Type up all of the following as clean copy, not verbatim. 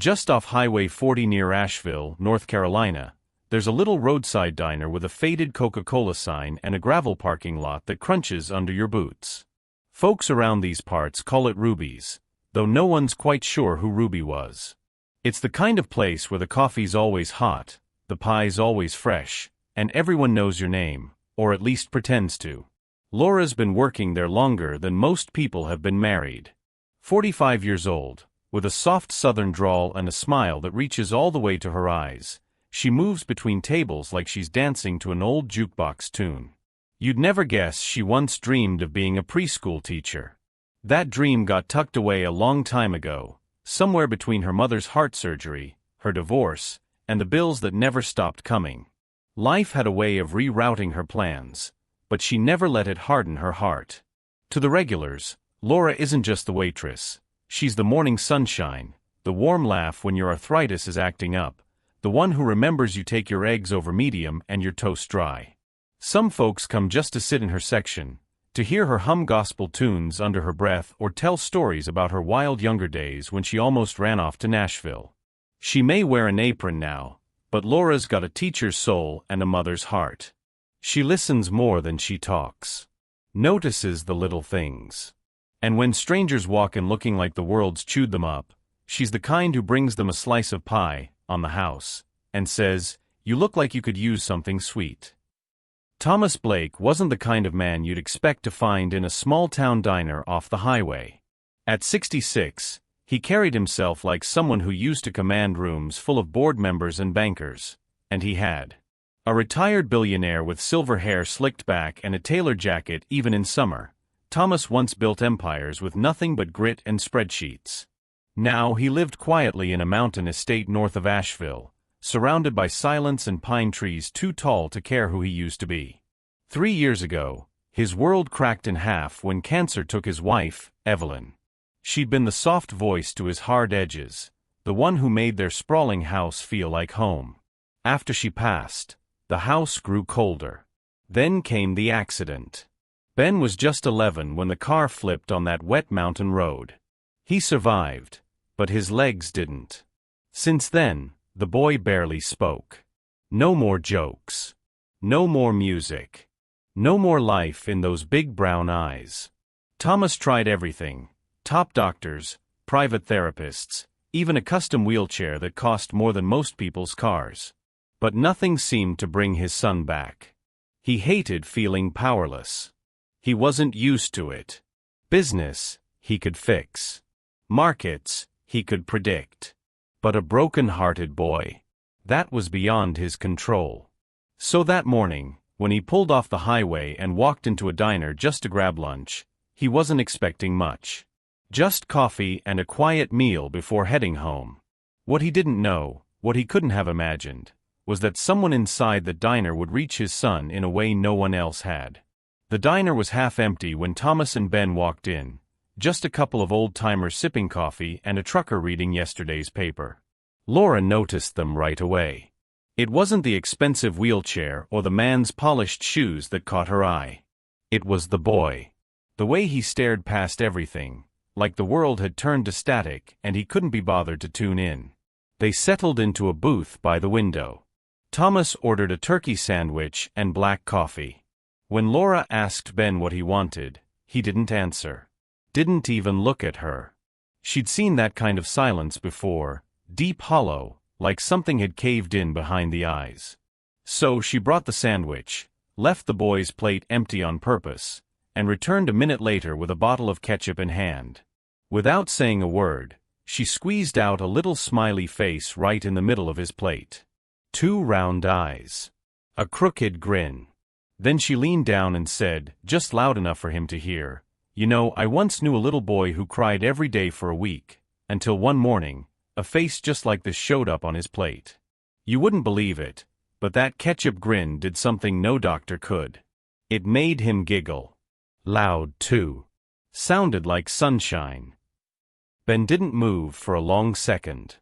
Just off Highway 40 near Asheville, North Carolina, there's a little roadside diner with a faded Coca-Cola sign and a gravel parking lot that crunches under your boots. Folks around these parts call it Ruby's, though no one's quite sure who Ruby was. It's the kind of place where the coffee's always hot, the pie's always fresh, and everyone knows your name, or at least pretends to. Laura's been working there longer than most people have been married. 45 years old, with a soft southern drawl and a smile that reaches all the way to her eyes, she moves between tables like she's dancing to an old jukebox tune. You'd never guess she once dreamed of being a preschool teacher. That dream got tucked away a long time ago, somewhere between her mother's heart surgery, her divorce, and the bills that never stopped coming. Life had a way of rerouting her plans, but she never let it harden her heart. To the regulars, Laura isn't just the waitress. She's the morning sunshine, the warm laugh when your arthritis is acting up, the one who remembers you take your eggs over medium and your toast dry. Some folks come just to sit in her section, to hear her hum gospel tunes under her breath or tell stories about her wild younger days when she almost ran off to Nashville. She may wear an apron now, but Laura's got a teacher's soul and a mother's heart. She listens more than she talks. Notices the little things. And when strangers walk in looking like the world's chewed them up, she's the kind who brings them a slice of pie, on the house, and says, "You look like you could use something sweet." Thomas Blake wasn't the kind of man you'd expect to find in a small-town diner off the highway. At 66, he carried himself like someone who used to command rooms full of board members and bankers, and he had. A retired billionaire with silver hair slicked back and a tailored jacket even in summer, Thomas once built empires with nothing but grit and spreadsheets. Now he lived quietly in a mountain estate north of Asheville, surrounded by silence and pine trees too tall to care who he used to be. 3 years ago, his world cracked in half when cancer took his wife, Evelyn. She'd been the soft voice to his hard edges, the one who made their sprawling house feel like home. After she passed, the house grew colder. Then came the accident. Ben was just 11 when the car flipped on that wet mountain road. He survived, but his legs didn't. Since then, the boy barely spoke. No more jokes. No more music. No more life in those big brown eyes. Thomas tried everything. Top doctors, private therapists, even a custom wheelchair that cost more than most people's cars. But nothing seemed to bring his son back. He hated feeling powerless. He wasn't used to it. Business, he could fix. Markets, he could predict. But a broken-hearted boy, that was beyond his control. So that morning, when he pulled off the highway and walked into a diner just to grab lunch, he wasn't expecting much. Just coffee and a quiet meal before heading home. What he didn't know, what he couldn't have imagined, was that someone inside the diner would reach his son in a way no one else had. The diner was half empty when Thomas and Ben walked in, just a couple of old-timers sipping coffee and a trucker reading yesterday's paper. Laura noticed them right away. It wasn't the expensive wheelchair or the man's polished shoes that caught her eye. It was the boy. The way he stared past everything, like the world had turned to static and he couldn't be bothered to tune in. They settled into a booth by the window. Thomas ordered a turkey sandwich and black coffee. When Laura asked Ben what he wanted, he didn't answer. Didn't even look at her. She'd seen that kind of silence before, deep hollow, like something had caved in behind the eyes. So she brought the sandwich, left the boy's plate empty on purpose, and returned a minute later with a bottle of ketchup in hand. Without saying a word, she squeezed out a little smiley face right in the middle of his plate. 2 round eyes. A crooked grin. Then she leaned down and said, just loud enough for him to hear, "You know, I once knew a little boy who cried every day for a week, until one morning, a face just like this showed up on his plate. You wouldn't believe it, but that ketchup grin did something no doctor could. It made him giggle. Loud, too. Sounded like sunshine." Ben didn't move for a long second.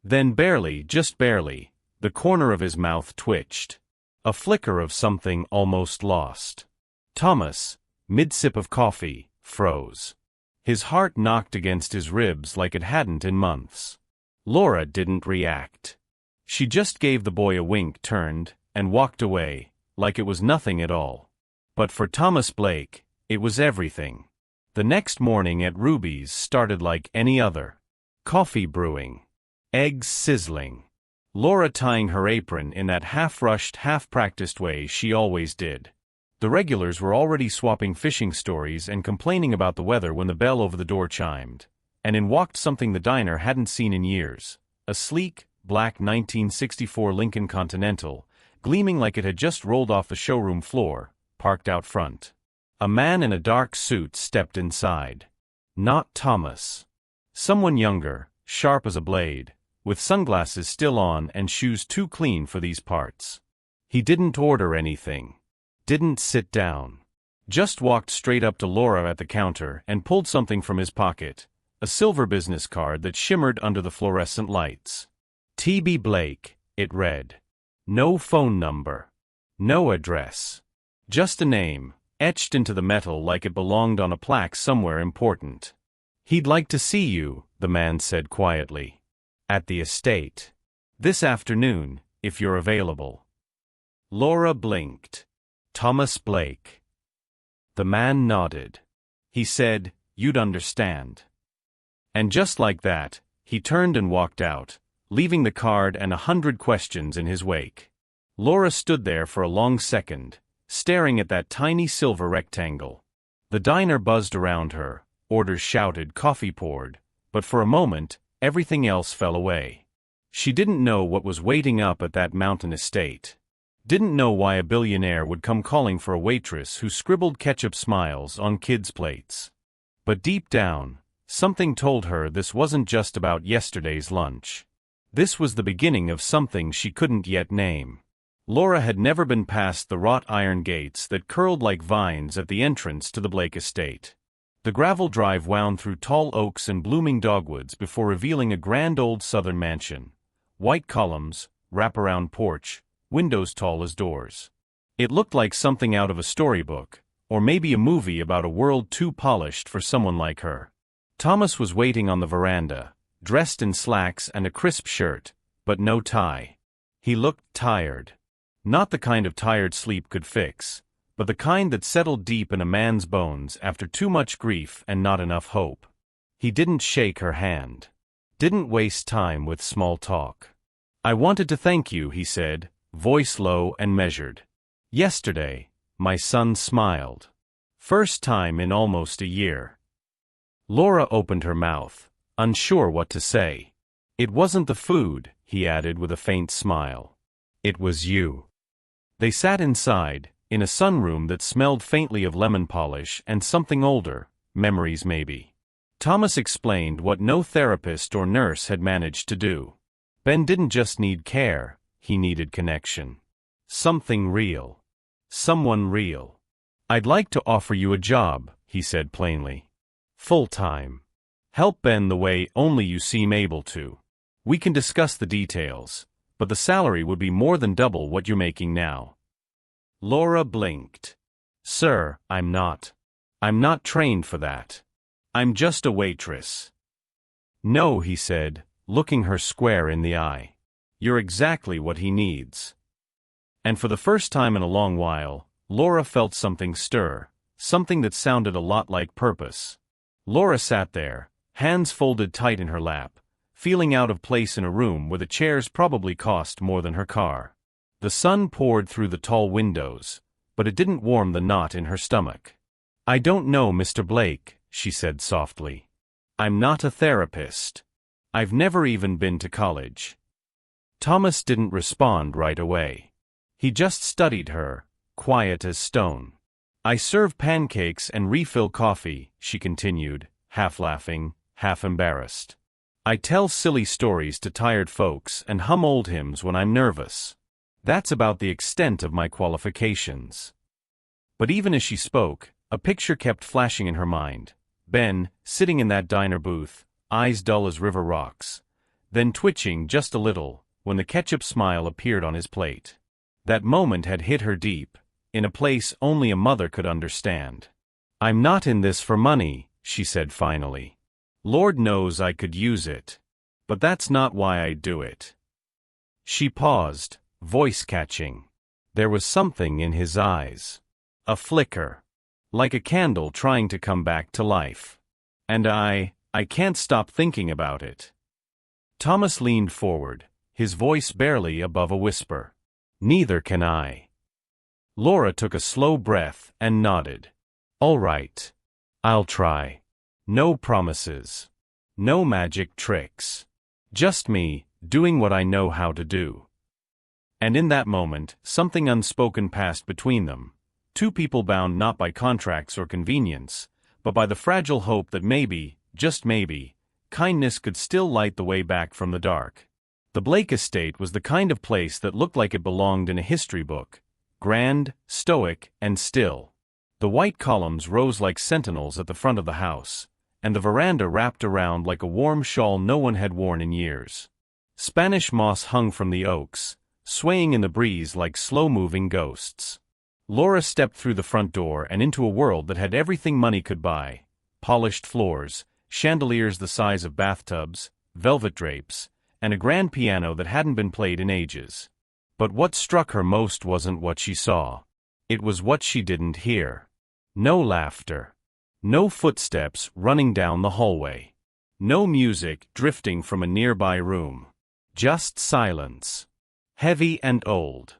Then barely, just barely, the corner of his mouth twitched. A flicker of something almost lost. Thomas, mid-sip of coffee, froze. His heart knocked against his ribs like it hadn't in months. Laura didn't react. She just gave the boy a wink, turned, and walked away, like it was nothing at all. But for Thomas Blake, it was everything. The next morning at Ruby's started like any other. Coffee brewing. Eggs sizzling. Laura tying her apron in that half-rushed, half-practiced way she always did. The regulars were already swapping fishing stories and complaining about the weather when the bell over the door chimed. And in walked something the diner hadn't seen in years. A sleek, black 1964 Lincoln Continental, gleaming like it had just rolled off the showroom floor, parked out front. A man in a dark suit stepped inside. Not Thomas. Someone younger, sharp as a blade, with sunglasses still on and shoes too clean for these parts. He didn't order anything. Didn't sit down. Just walked straight up to Laura at the counter and pulled something from his pocket, a silver business card that shimmered under the fluorescent lights. T.B. Blake, it read. No phone number. No address. Just a name, etched into the metal like it belonged on a plaque somewhere important. He'd like to see you, the man said quietly. At the estate. This afternoon, if you're available. Laura blinked. Thomas Blake. The man nodded. He said, "You'd understand." And just like that, he turned and walked out, leaving the card and 100 questions in his wake. Laura stood there for a long second, staring at that tiny silver rectangle. The diner buzzed around her, orders shouted, coffee poured, but for a moment, everything else fell away. She didn't know what was waiting up at that mountain estate. Didn't know why a billionaire would come calling for a waitress who scribbled ketchup smiles on kids' plates. But deep down, something told her this wasn't just about yesterday's lunch. This was the beginning of something she couldn't yet name. Laura had never been past the wrought iron gates that curled like vines at the entrance to the Blake estate. The gravel drive wound through tall oaks and blooming dogwoods before revealing a grand old southern mansion. White columns, wraparound porch, windows tall as doors. It looked like something out of a storybook, or maybe a movie about a world too polished for someone like her. Thomas was waiting on the veranda, dressed in slacks and a crisp shirt, but no tie. He looked tired. Not the kind of tired sleep could fix, but the kind that settled deep in a man's bones after too much grief and not enough hope. He didn't shake her hand. Didn't waste time with small talk. "I wanted to thank you," he said, voice low and measured. "Yesterday, my son smiled. First time in almost a year." Laura opened her mouth, unsure what to say. "It wasn't the food," he added with a faint smile. "It was you." They sat inside, in a sunroom that smelled faintly of lemon polish and something older, memories maybe. Thomas explained what no therapist or nurse had managed to do. Ben didn't just need care, he needed connection. Something real. Someone real. "I'd like to offer you a job," he said plainly. "Full-time. Help Ben the way only you seem able to. We can discuss the details, but the salary would be more than double what you're making now." Laura blinked. "Sir, I'm not trained for that. I'm just a waitress." "No," he said, looking her square in the eye. "You're exactly what he needs." And for the first time in a long while, Laura felt something stir, something that sounded a lot like purpose. Laura sat there, hands folded tight in her lap, feeling out of place in a room where the chairs probably cost more than her car. The sun poured through the tall windows, but it didn't warm the knot in her stomach. "I don't know, Mr. Blake," she said softly. "I'm not a therapist. I've never even been to college." Thomas didn't respond right away. He just studied her, quiet as stone. "I serve pancakes and refill coffee," she continued, half laughing, half embarrassed. "I tell silly stories to tired folks and hum old hymns when I'm nervous. That's about the extent of my qualifications." But even as she spoke, a picture kept flashing in her mind. Ben, sitting in that diner booth, eyes dull as river rocks, then twitching just a little, when the ketchup smile appeared on his plate. That moment had hit her deep, in a place only a mother could understand. "I'm not in this for money," she said finally. "Lord knows I could use it. but that's not why I do it." She paused, voice catching. There was something in his eyes. A flicker. Like a candle trying to come back to life. "And I can't stop thinking about it." Thomas leaned forward, his voice barely above a whisper. "Neither can I." Laura took a slow breath and nodded. "All right. I'll try. No promises. No magic tricks. Just me, doing what I know how to do." And in that moment, something unspoken passed between them. Two people bound not by contracts or convenience, but by the fragile hope that maybe, just maybe, kindness could still light the way back from the dark. The Blake estate was the kind of place that looked like it belonged in a history book. Grand, stoic, and still. The white columns rose like sentinels at the front of the house, and the veranda wrapped around like a warm shawl no one had worn in years. Spanish moss hung from the oaks, swaying in the breeze like slow-moving ghosts. Laura stepped through the front door and into a world that had everything money could buy: polished floors, chandeliers the size of bathtubs, velvet drapes, and a grand piano that hadn't been played in ages. But what struck her most wasn't what she saw. It was what she didn't hear. No laughter. No footsteps running down the hallway. No music drifting from a nearby room. Just silence. Heavy and old.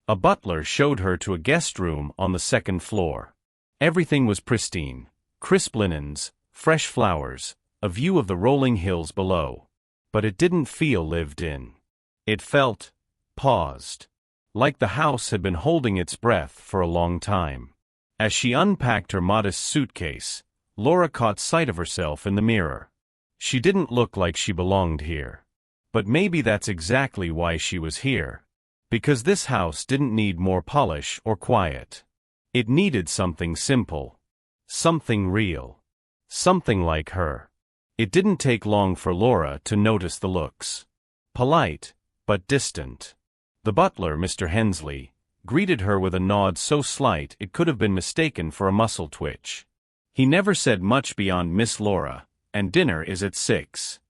A butler showed her to a guest room on the second floor. Everything was pristine. Crisp linens, fresh flowers, a view of the rolling hills below. But it didn't feel lived in. It felt paused. Like the house had been holding its breath for a long time. As she unpacked her modest suitcase, Laura caught sight of herself in the mirror. She didn't look like she belonged here. But maybe that's exactly why she was here. Because this house didn't need more polish or quiet. It needed something simple. Something real. Something like her. It didn't take long for Laura to notice the looks. Polite, but distant. The butler, Mr. Hensley, greeted her with a nod so slight it could have been mistaken for a muscle twitch. He never said much beyond "Miss Laura, and dinner is at 6.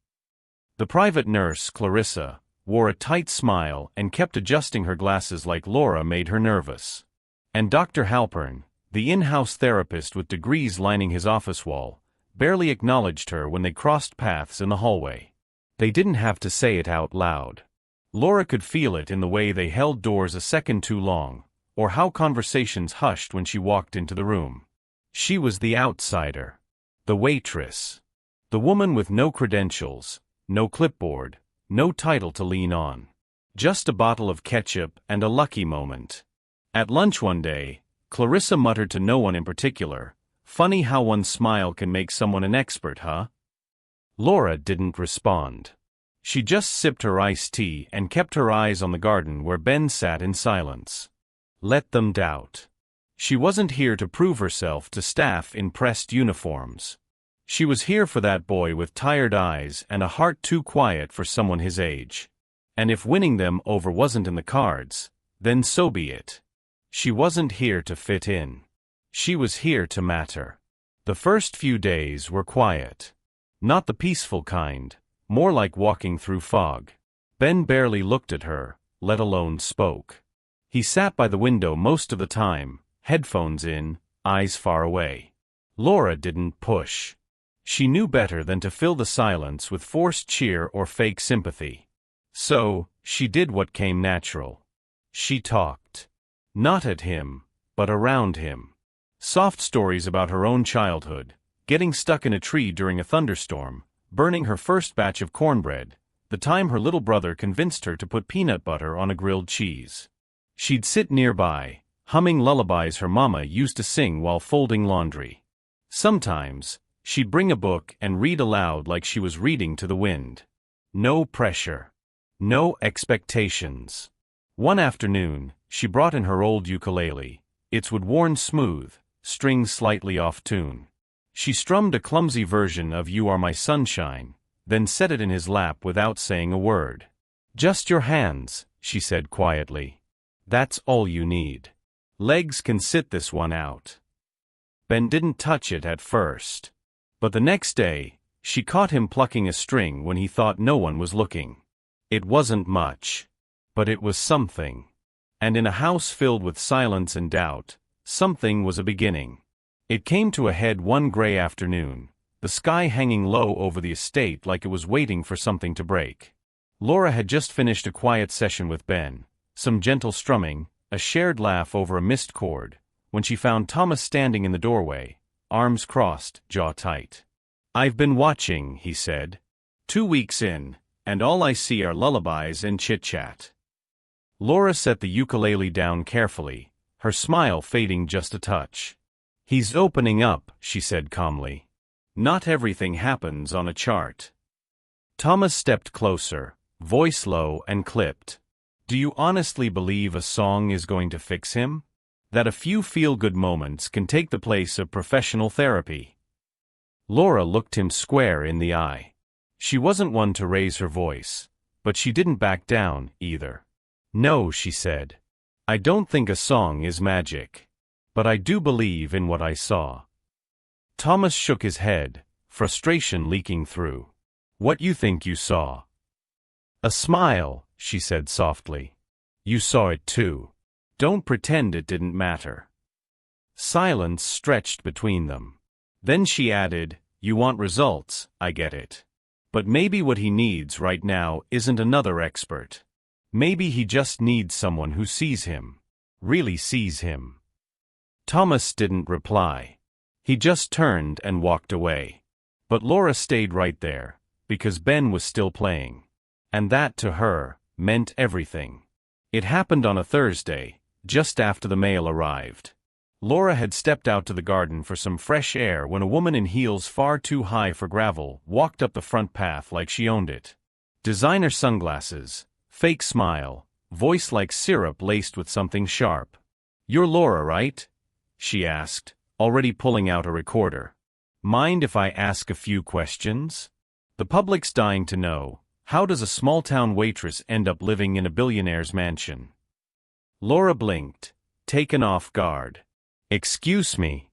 The private nurse, Clarissa, wore a tight smile and kept adjusting her glasses like Laura made her nervous. And Dr. Halpern, the in-house therapist with degrees lining his office wall, barely acknowledged her when they crossed paths in the hallway. They didn't have to say it out loud. Laura could feel it in the way they held doors a second too long, or how conversations hushed when she walked into the room. She was the outsider. The waitress. The woman with no credentials, no clipboard, no title to lean on. Just a bottle of ketchup and a lucky moment. At lunch one day, Clarissa muttered to no one in particular, "Funny how one smile can make someone an expert, huh?" Laura didn't respond. She just sipped her iced tea and kept her eyes on the garden where Ben sat in silence. Let them doubt. She wasn't here to prove herself to staff in pressed uniforms. She was here for that boy with tired eyes and a heart too quiet for someone his age. And if winning them over wasn't in the cards, then so be it. She wasn't here to fit in. She was here to matter. The first few days were quiet. Not the peaceful kind, more like walking through fog. Ben barely looked at her, let alone spoke. He sat by the window most of the time, headphones in, eyes far away. Laura didn't push. She knew better than to fill the silence with forced cheer or fake sympathy. So, she did what came natural. She talked. Not at him, but around him. Soft stories about her own childhood, getting stuck in a tree during a thunderstorm, burning her first batch of cornbread, the time her little brother convinced her to put peanut butter on a grilled cheese. She'd sit nearby, humming lullabies her mama used to sing while folding laundry. Sometimes, she'd bring a book and read aloud like she was reading to the wind. No pressure. No expectations. One afternoon, she brought in her old ukulele, its wood worn smooth, strings slightly off tune. She strummed a clumsy version of "You Are My Sunshine," then set it in his lap without saying a word. "Just your hands," she said quietly. "That's all you need. Legs can sit this one out." Ben didn't touch it at first. But the next day, She caught him plucking a string when he thought no one was looking. It wasn't much. But it was something. And in a house filled with silence and doubt, something was a beginning. It came to a head one gray afternoon, the sky hanging low over the estate like it was waiting for something to break. Laura had just finished a quiet session with Ben, some gentle strumming, a shared laugh over a missed chord, when she found Thomas standing in the doorway, arms crossed, jaw tight. "I've been watching," he said. 2 weeks in, and all I see are lullabies and chit-chat. Laura set the ukulele down carefully, her smile fading just a touch. "He's opening up," she said calmly. "Not everything happens on a chart." Thomas stepped closer, voice low and clipped. "Do you honestly believe a song is going to fix him? That a few feel-good moments can take the place of professional therapy?" Laura looked him square in the eye. She wasn't one to raise her voice, but she didn't back down, either. "No," she said. "I don't think a song is magic. But I do believe in what I saw." Thomas shook his head, frustration leaking through. "What you think you saw?" "A smile," she said softly. "You saw it too. Don't pretend it didn't matter." Silence stretched between them. Then she added, "You want results, I get it. But maybe what he needs right now isn't another expert. Maybe he just needs someone who sees him. Really sees him." Thomas didn't reply. He just turned and walked away. But Laura stayed right there, because Ben was still playing. And that, to her, meant everything. It happened on a Thursday, just after the mail arrived. Laura had stepped out to the garden for some fresh air when a woman in heels far too high for gravel walked up the front path like she owned it. Designer sunglasses, fake smile, voice like syrup laced with something sharp. "You're Laura, right?" she asked, already pulling out a recorder. "Mind if I ask a few questions? The public's dying to know, how does a small-town waitress end up living in a billionaire's mansion?" Laura blinked, taken off guard. "Excuse me."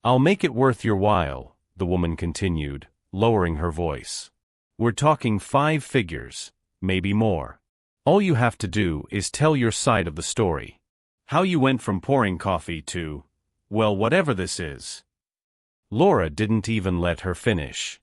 "I'll make it worth your while," the woman continued, lowering her voice. "We're talking 5 figures, maybe more. All you have to do is tell your side of the story. How you went from pouring coffee to, well, whatever this is." Laura didn't even let her finish.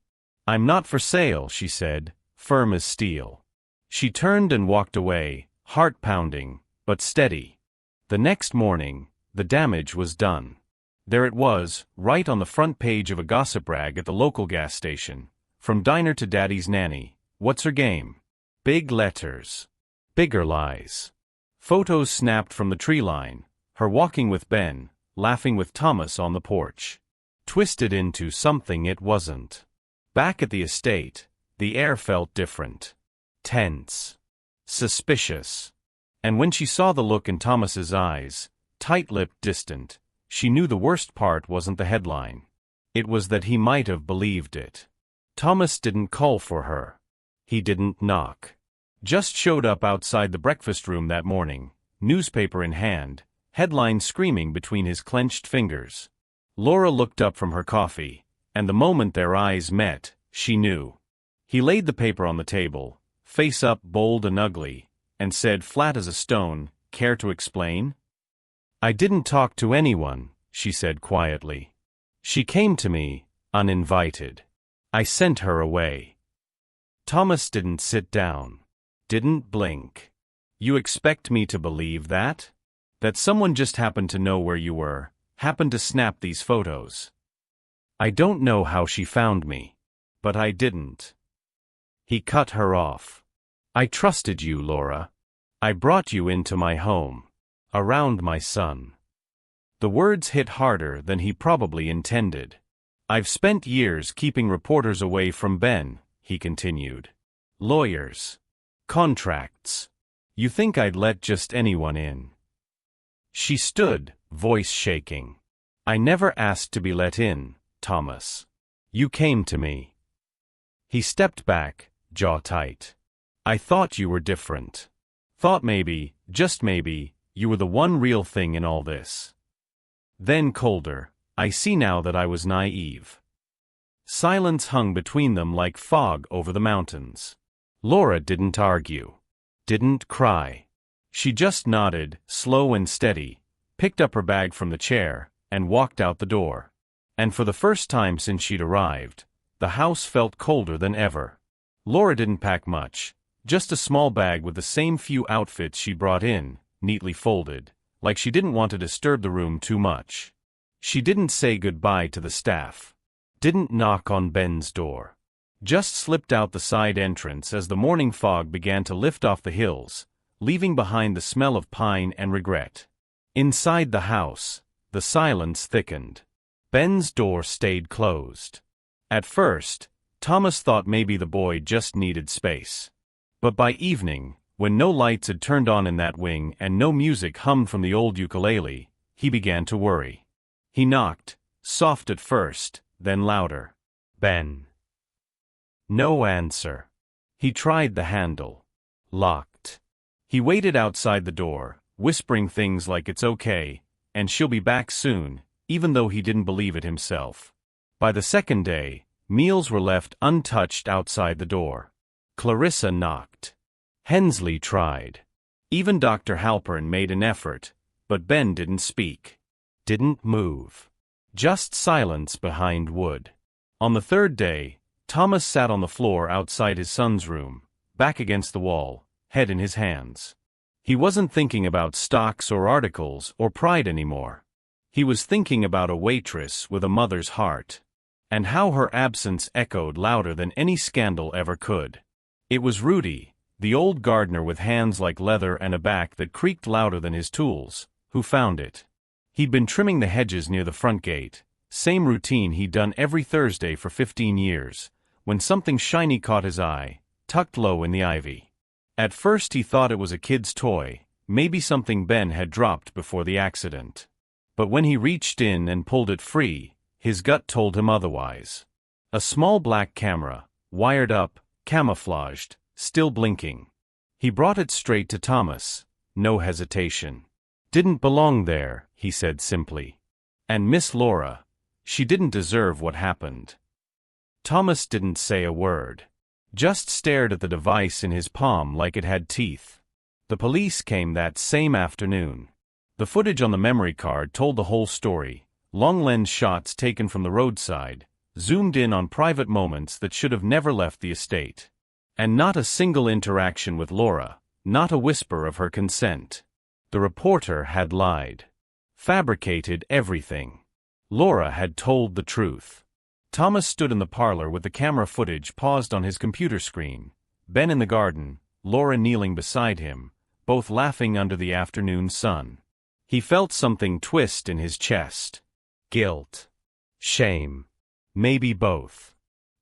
"I'm not for sale," she said, firm as steel. She turned and walked away, heart pounding, but steady. The next morning, the damage was done. There it was, right on the front page of a gossip rag at the local gas station. "From diner to daddy's nanny, what's her game?" Big letters. Bigger lies. Photos snapped from the tree line, her walking with Ben, laughing with Thomas on the porch. Twisted into something it wasn't. Back at the estate, the air felt different. Tense. Suspicious. And when she saw the look in Thomas's eyes, tight-lipped, distant, she knew the worst part wasn't the headline. It was that he might have believed it. Thomas didn't call for her. He didn't knock. Just showed up outside the breakfast room that morning, newspaper in hand, headline screaming between his clenched fingers. Laura looked up from her coffee, and the moment their eyes met, she knew. He laid the paper on the table, face up, bold and ugly, and said flat as a stone, "Care to explain?" "I didn't talk to anyone," she said quietly. "She came to me, uninvited. I sent her away." Thomas didn't sit down. Didn't blink. "You expect me to believe that? That someone just happened to know where you were, happened to snap these photos?" "I don't know how she found me. But I didn't." He cut her off. "I trusted you, Laura. I brought you into my home. Around my son." The words hit harder than he probably intended. "I've spent years keeping reporters away from Ben," he continued. "Lawyers. Contracts. You think I'd let just anyone in?" She stood, voice shaking. "I never asked to be let in, Thomas. You came to me." He stepped back, jaw tight. "I thought you were different. Thought maybe, just maybe, you were the one real thing in all this." Then colder, "I see now that I was naive." Silence hung between them like fog over the mountains. Laura didn't argue. Didn't cry. She just nodded, slow and steady, picked up her bag from the chair, and walked out the door. And for the first time since she'd arrived, the house felt colder than ever. Laura didn't pack much, just a small bag with the same few outfits she brought in, neatly folded, like she didn't want to disturb the room too much. She didn't say goodbye to the staff. Didn't knock on Ben's door. Just slipped out the side entrance as the morning fog began to lift off the hills, leaving behind the smell of pine and regret. Inside the house, the silence thickened. Ben's door stayed closed. At first, Thomas thought maybe the boy just needed space. But by evening, when no lights had turned on in that wing and no music hummed from the old ukulele, he began to worry. He knocked, soft at first, then louder. Ben. No answer. He tried the handle. Locked. He waited outside the door, whispering things like it's okay, and she'll be back soon, even though he didn't believe it himself. By the second day, meals were left untouched outside the door. Clarissa knocked. Hensley tried. Even Dr. Halpern made an effort, but Ben didn't speak. Didn't move. Just silence behind wood. On the third day, Thomas sat on the floor outside his son's room, back against the wall, head in his hands. He wasn't thinking about stocks or articles or pride anymore. He was thinking about a waitress with a mother's heart, and how her absence echoed louder than any scandal ever could. It was Rudy, the old gardener with hands like leather and a back that creaked louder than his tools, who found it. He'd been trimming the hedges near the front gate, same routine he'd done every Thursday for 15 years, when something shiny caught his eye, tucked low in the ivy. At first he thought it was a kid's toy, maybe something Ben had dropped before the accident. But when he reached in and pulled it free, his gut told him otherwise. A small black camera, wired up, camouflaged, still blinking. He brought it straight to Thomas, no hesitation. Didn't belong there, he said simply. And Miss Laura, she didn't deserve what happened. Thomas didn't say a word. Just stared at the device in his palm like it had teeth. The police came that same afternoon. The footage on the memory card told the whole story, long-lens shots taken from the roadside, zoomed in on private moments that should have never left the estate. And not a single interaction with Laura, not a whisper of her consent. The reporter had lied. Fabricated everything. Laura had told the truth. Thomas stood in the parlor with the camera footage paused on his computer screen, Ben in the garden, Laura kneeling beside him, both laughing under the afternoon sun. He felt something twist in his chest. Guilt. Shame. Maybe both.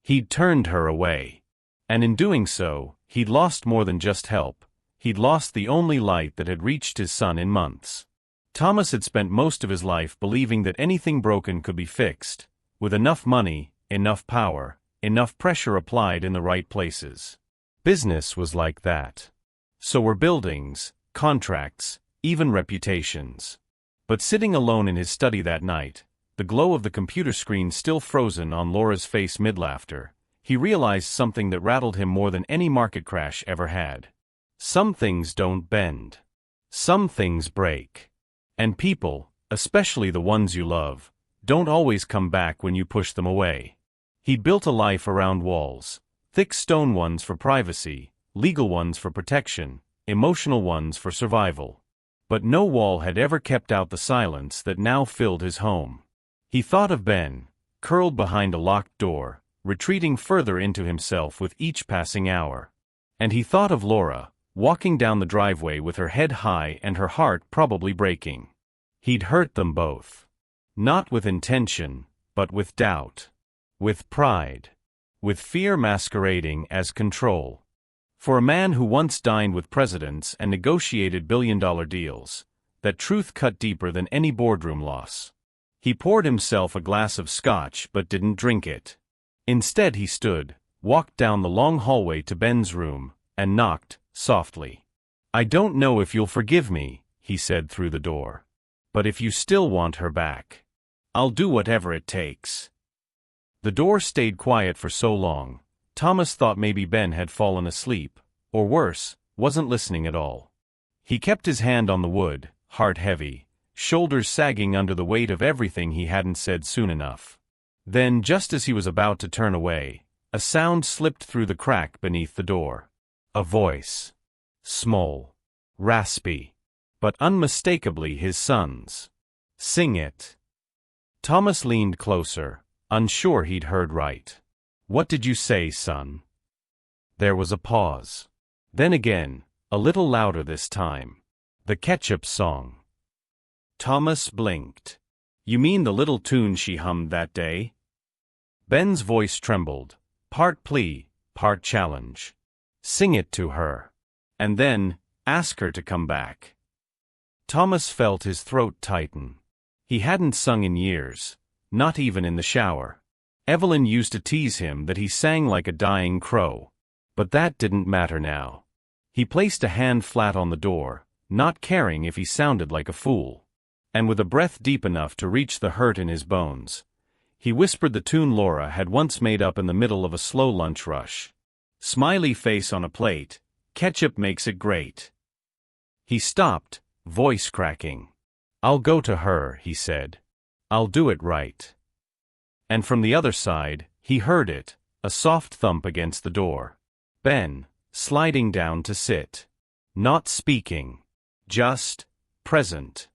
He'd turned her away. And in doing so, he'd lost more than just help. He'd lost the only light that had reached his son in months. Thomas had spent most of his life believing that anything broken could be fixed, with enough money, enough power, enough pressure applied in the right places. Business was like that. So were buildings, contracts, even reputations. But sitting alone in his study that night, the glow of the computer screen still frozen on Laura's face mid-laughter, he realized something that rattled him more than any market crash ever had. Some things don't bend. Some things break. And people, especially the ones you love, don't always come back when you push them away. He'd built a life around walls, thick stone ones for privacy, legal ones for protection, emotional ones for survival. But no wall had ever kept out the silence that now filled his home. He thought of Ben, curled behind a locked door, retreating further into himself with each passing hour. And he thought of Laura, walking down the driveway with her head high and her heart probably breaking. He'd hurt them both. Not with intention, but with doubt. With pride. With fear masquerading as control. For a man who once dined with presidents and negotiated billion-dollar deals, that truth cut deeper than any boardroom loss. He poured himself a glass of scotch but didn't drink it. Instead he stood, walked down the long hallway to Ben's room, and knocked, softly. "I don't know if you'll forgive me," he said through the door. "But if you still want her back, I'll do whatever it takes." The door stayed quiet for so long, Thomas thought maybe Ben had fallen asleep, or worse, wasn't listening at all. He kept his hand on the wood, heart heavy, shoulders sagging under the weight of everything he hadn't said soon enough. Then, just as he was about to turn away, a sound slipped through the crack beneath the door. A voice. Small. Raspy. But unmistakably his son's. "Sing it." Thomas leaned closer, unsure he'd heard right. "What did you say, son?" There was a pause. Then again, a little louder this time. "The ketchup song." Thomas blinked. "You mean the little tune she hummed that day?" Ben's voice trembled, part plea, part challenge. "Sing it to her. And then, ask her to come back." Thomas felt his throat tighten. He hadn't sung in years, not even in the shower. Evelyn used to tease him that he sang like a dying crow. But that didn't matter now. He placed a hand flat on the door, not caring if he sounded like a fool. And with a breath deep enough to reach the hurt in his bones, he whispered the tune Laura had once made up in the middle of a slow lunch rush. "Smiley face on a plate, ketchup makes it great." He stopped, voice cracking. "I'll go to her," he said. "I'll do it right." And from the other side, he heard it, a soft thump against the door. Ben, sliding down to sit. Not speaking. Just present.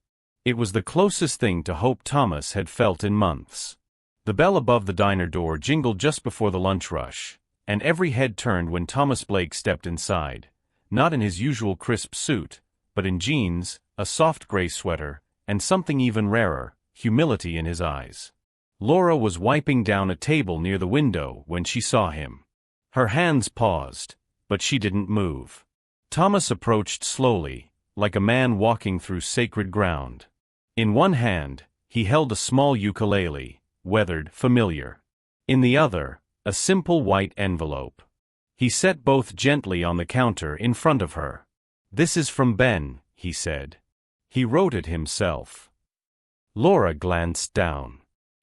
It was the closest thing to hope Thomas had felt in months. The bell above the diner door jingled just before the lunch rush, and every head turned when Thomas Blake stepped inside, not in his usual crisp suit, but in jeans, a soft gray sweater, and something even rarer, humility in his eyes. Laura was wiping down a table near the window when she saw him. Her hands paused, but she didn't move. Thomas approached slowly, like a man walking through sacred ground. In one hand, he held a small ukulele, weathered, familiar. In the other, a simple white envelope. He set both gently on the counter in front of her. "This is from Ben," he said. "He wrote it himself." Laura glanced down.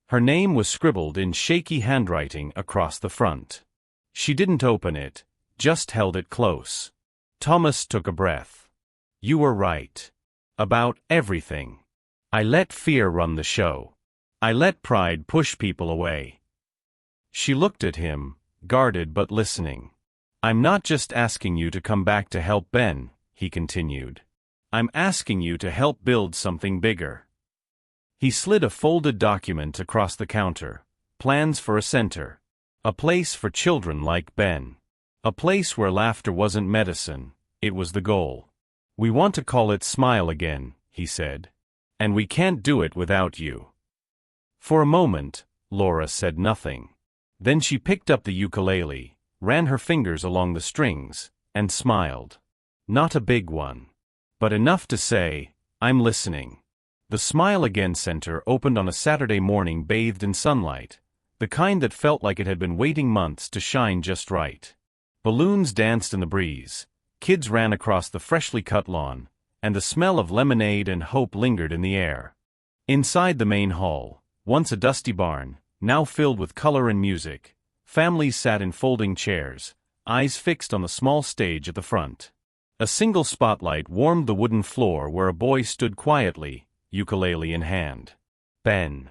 Her name was scribbled in shaky handwriting across the front. She didn't open it, just held it close. Thomas took a breath. "You were right. About everything. I let fear run the show. I let pride push people away." She looked at him, guarded but listening. "I'm not just asking you to come back to help Ben," he continued. "I'm asking you to help build something bigger." He slid a folded document across the counter. "Plans for a center. A place for children like Ben. A place where laughter wasn't medicine, it was the goal. We want to call it Smile Again," he said. "And we can't do it without you." For a moment, Laura said nothing. Then she picked up the ukulele, ran her fingers along the strings, and smiled. Not a big one, but enough to say, "I'm listening." The Smile Again Center opened on a Saturday morning bathed in sunlight, the kind that felt like it had been waiting months to shine just right. Balloons danced in the breeze, kids ran across the freshly cut lawn, and the smell of lemonade and hope lingered in the air. Inside the main hall, once a dusty barn, now filled with color and music, families sat in folding chairs, eyes fixed on the small stage at the front. A single spotlight warmed the wooden floor where a boy stood quietly, ukulele in hand. Ben.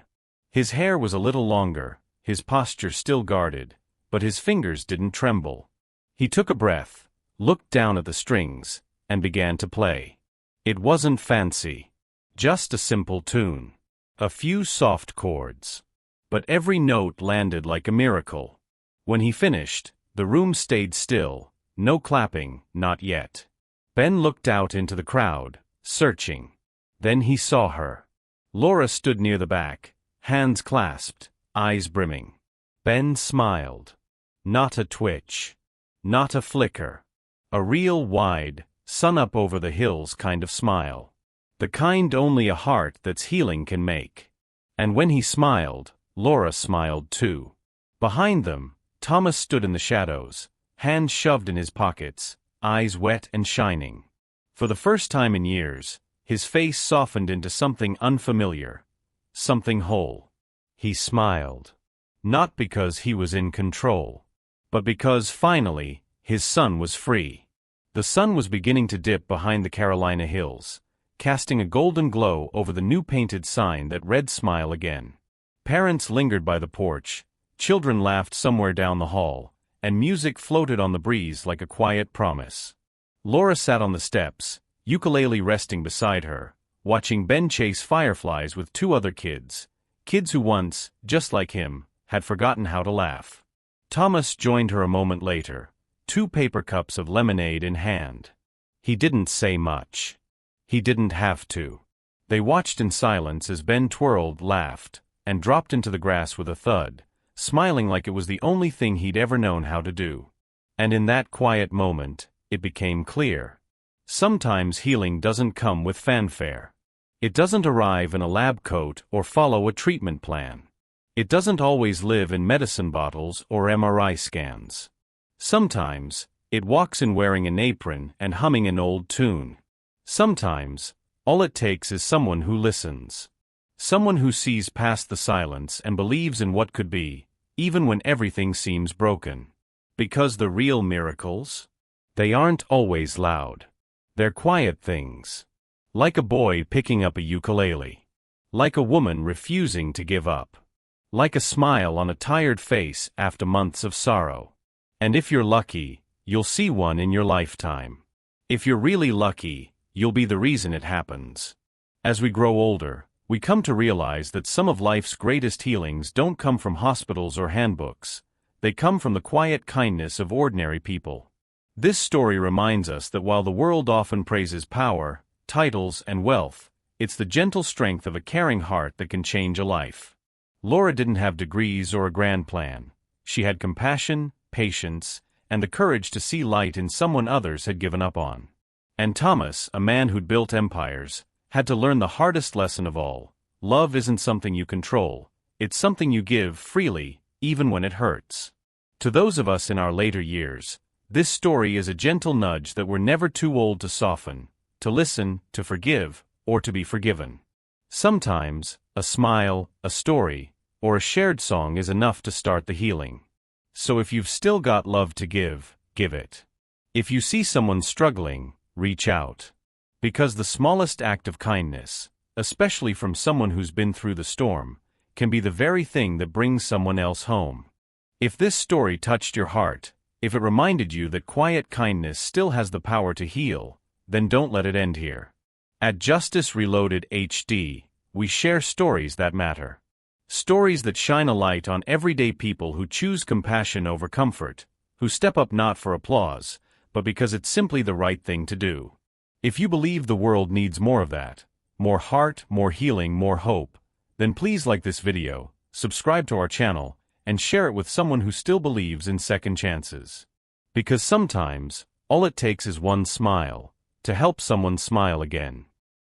His hair was a little longer, his posture still guarded, but his fingers didn't tremble. He took a breath, looked down at the strings, and began to play. It wasn't fancy. Just a simple tune. A few soft chords. But every note landed like a miracle. When he finished, the room stayed still, no clapping, not yet. Ben looked out into the crowd, searching. Then he saw her. Laura stood near the back, hands clasped, eyes brimming. Ben smiled. Not a twitch. Not a flicker. A real wide, sun-up-over-the-hills kind of smile. The kind only a heart that's healing can make. And when he smiled, Laura smiled too. Behind them, Thomas stood in the shadows, hands shoved in his pockets, eyes wet and shining. For the first time in years, his face softened into something unfamiliar, something whole. He smiled. Not because he was in control, but because, finally, his son was free. The sun was beginning to dip behind the Carolina hills, casting a golden glow over the new painted sign that read "Smile Again." Parents lingered by the porch, children laughed somewhere down the hall, and music floated on the breeze like a quiet promise. Laura sat on the steps, ukulele resting beside her, watching Ben chase fireflies with two other kids who once, just like him, had forgotten how to laugh. Thomas joined her a moment later, 2 paper cups of lemonade in hand. He didn't say much. He didn't have to. They watched in silence as Ben twirled, laughed, and dropped into the grass with a thud, smiling like it was the only thing he'd ever known how to do. And in that quiet moment, it became clear. Sometimes healing doesn't come with fanfare. It doesn't arrive in a lab coat or follow a treatment plan. It doesn't always live in medicine bottles or MRI scans. Sometimes, it walks in wearing an apron and humming an old tune. Sometimes, all it takes is someone who listens. Someone who sees past the silence and believes in what could be, even when everything seems broken. Because the real miracles? They aren't always loud. They're quiet things. Like a boy picking up a ukulele. Like a woman refusing to give up. Like a smile on a tired face after months of sorrow. And if you're lucky, you'll see one in your lifetime. If you're really lucky, you'll be the reason it happens. As we grow older, we come to realize that some of life's greatest healings don't come from hospitals or handbooks. They come from the quiet kindness of ordinary people. This story reminds us that while the world often praises power, titles, and wealth, it's the gentle strength of a caring heart that can change a life. Laura didn't have degrees or a grand plan. She had compassion, patience, and the courage to see light in someone others had given up on. And Thomas, a man who'd built empires, had to learn the hardest lesson of all. Love isn't something you control. It's something you give freely, even when it hurts. To those of us in our later years, this story is a gentle nudge that we're never too old to soften, to listen, to forgive, or to be forgiven. Sometimes, a smile, a story, or a shared song is enough to start the healing. So if you've still got love to give, give it. If you see someone struggling, reach out. Because the smallest act of kindness, especially from someone who's been through the storm, can be the very thing that brings someone else home. If this story touched your heart, if it reminded you that quiet kindness still has the power to heal, then don't let it end here. At Justice Reloaded HD, we share stories that matter. Stories that shine a light on everyday people who choose compassion over comfort, who step up not for applause, but because it's simply the right thing to do. If you believe the world needs more of that, more heart, more healing, more hope, then please like this video, subscribe to our channel, and share it with someone who still believes in second chances. Because sometimes, all it takes is one smile to help someone smile again.